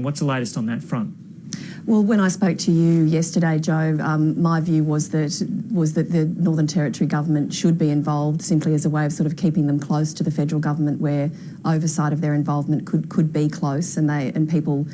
What's the latest on that front? Well, when I spoke to you yesterday, Joe, my view was that the Northern Territory government should be involved simply as a way of sort of keeping them close to the federal government, where oversight of their involvement could be close, and people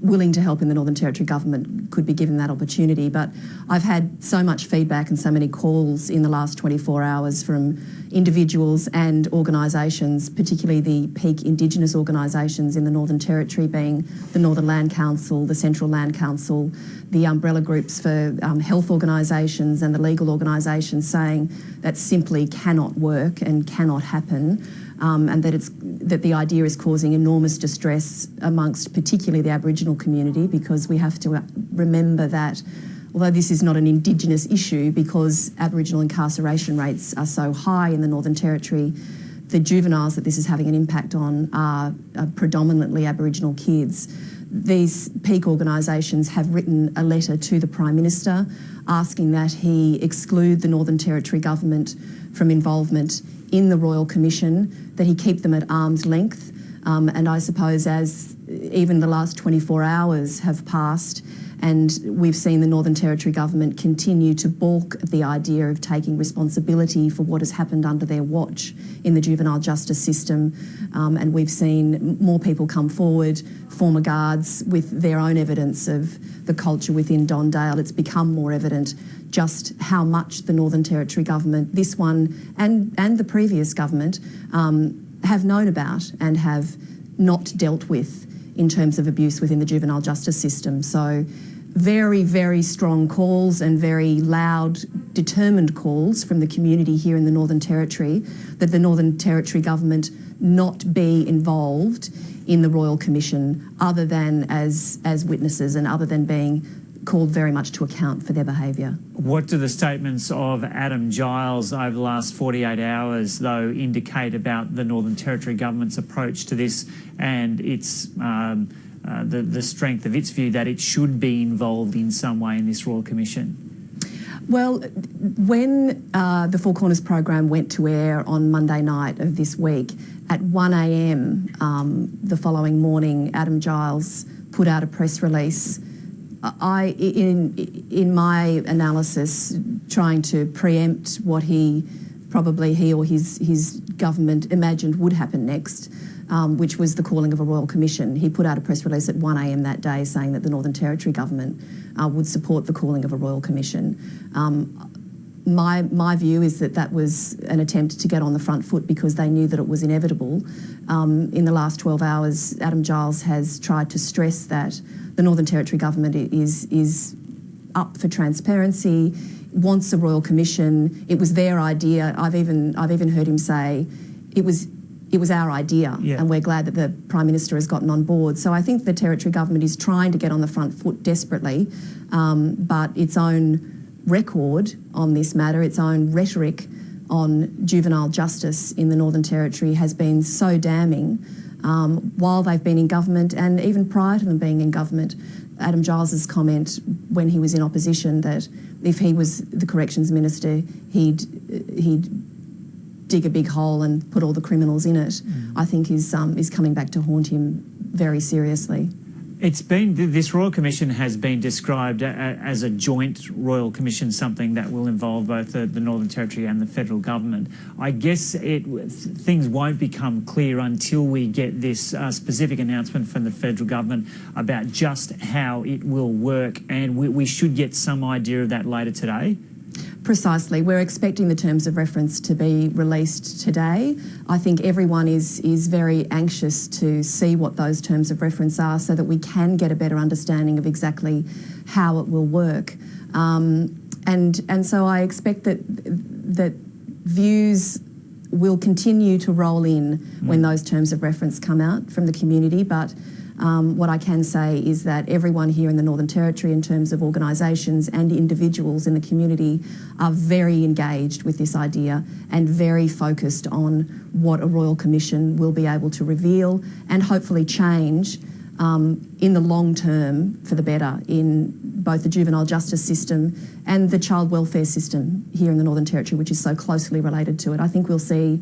willing to help in the Northern Territory government could be given that opportunity. But I've had so much feedback and so many calls in the last 24 hours from individuals and organisations, particularly the peak Indigenous organisations in the Northern Territory, being the Northern Land Council, the Central Land Council, the umbrella groups for health organisations and the legal organisations, saying that simply cannot work and cannot happen. And that the idea is causing enormous distress amongst particularly the Aboriginal community, because we have to remember that although this is not an Indigenous issue, because Aboriginal incarceration rates are so high in the Northern Territory, the juveniles that this is having an impact on are predominantly Aboriginal kids. These peak organisations have written a letter to the Prime Minister asking that he exclude the Northern Territory government from involvement in the Royal Commission, that he keep them at arm's length. And I suppose as even the last 24 hours have passed, and we've seen the Northern Territory government continue to balk at the idea of taking responsibility for what has happened under their watch in the juvenile justice system. And we've seen more people come forward, former guards, with their own evidence of the culture within Don Dale. It's become more evident just how much the Northern Territory government, this one and the previous government, have known about and have not dealt with in terms of abuse within the juvenile justice system. So very, very strong calls and very loud, determined calls from the community here in the Northern Territory that the Northern Territory government not be involved in the Royal Commission other than as witnesses and other than being called very much to account for their behaviour. What do the statements of Adam Giles over the last 48 hours, though, indicate about the Northern Territory government's approach to this and its the strength of its view that it should be involved in some way in this Royal Commission? Well, when the Four Corners program went to air on Monday night of this week, at 1 a.m. The following morning, Adam Giles put out a press release. In my analysis, trying to preempt what he or his government imagined would happen next, which was the calling of a Royal Commission. He put out a press release at 1 a.m. that day saying that the Northern Territory government would support the calling of a Royal Commission. My view is that was an attempt to get on the front foot because they knew that it was inevitable. In the last 12 hours, Adam Giles has tried to stress that the Northern Territory government is up for transparency, wants a Royal Commission. It was their idea. I've even heard him say it was our idea, and we're glad that the Prime Minister has gotten on board. So I think the Territory government is trying to get on the front foot desperately, but its own record on this matter, its own rhetoric on juvenile justice in the Northern Territory has been so damning while they've been in government, and even prior to them being in government. Adam Giles's comment when he was in opposition that if he was the Corrections Minister, he'd dig a big hole and put all the criminals in it, I think is coming back to haunt him very seriously. This Royal Commission has been described as a joint Royal Commission, something that will involve both the Northern Territory and the federal government. I guess things won't become clear until we get this specific announcement from the federal government about just how it will work, and we should get some idea of that later today. Precisely. We're expecting the terms of reference to be released today. I think everyone is very anxious to see what those terms of reference are so that we can get a better understanding of exactly how it will work. And so I expect that views will continue to roll in when those terms of reference come out from the community, but what I can say is that everyone here in the Northern Territory, in terms of organisations and individuals in the community, are very engaged with this idea and very focused on what a Royal Commission will be able to reveal and hopefully change in the long term for the better in both the juvenile justice system and the child welfare system here in the Northern Territory, which is so closely related to it. I think we'll see,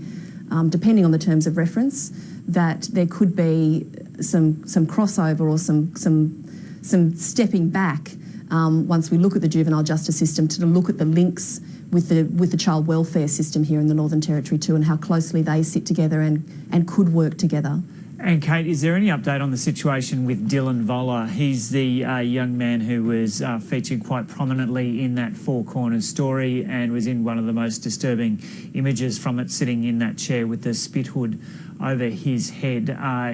depending on the terms of reference, that there could be some crossover or some stepping back once we look at the juvenile justice system to look at the links with the child welfare system here in the Northern Territory too, and how closely they sit together and could work together. And Kate, is there any update on the situation with Dylan Voller? He's the young man who was featured quite prominently in that Four Corners story and was in one of the most disturbing images from it, sitting in that chair with the spit hood over his head.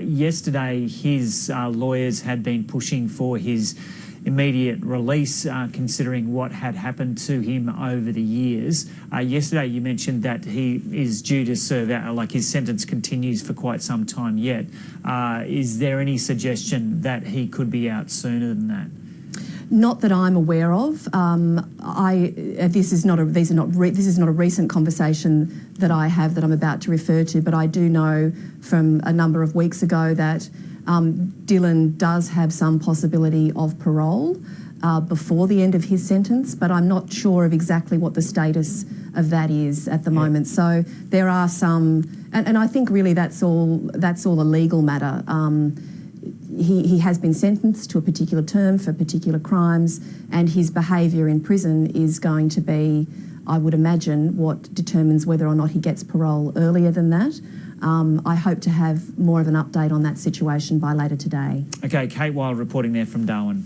Yesterday, his lawyers had been pushing for his immediate release, considering what had happened to him over the years. Yesterday you mentioned that he is due to serve out, like his sentence continues for quite some time yet. Is there any suggestion that he could be out sooner than that? Not that I'm aware of. This is not a recent conversation that I have that I'm about to refer to, but I do know from a number of weeks ago that Dylan does have some possibility of parole before the end of his sentence, but I'm not sure of exactly what the status of that is at the moment. So there are some, and I think really that's all a legal matter. He has been sentenced to a particular term for particular crimes, and his behaviour in prison is going to be, I would imagine, what determines whether or not he gets parole earlier than that. I hope to have more of an update on that situation by later today. Okay, Kate Wild reporting there from Darwin.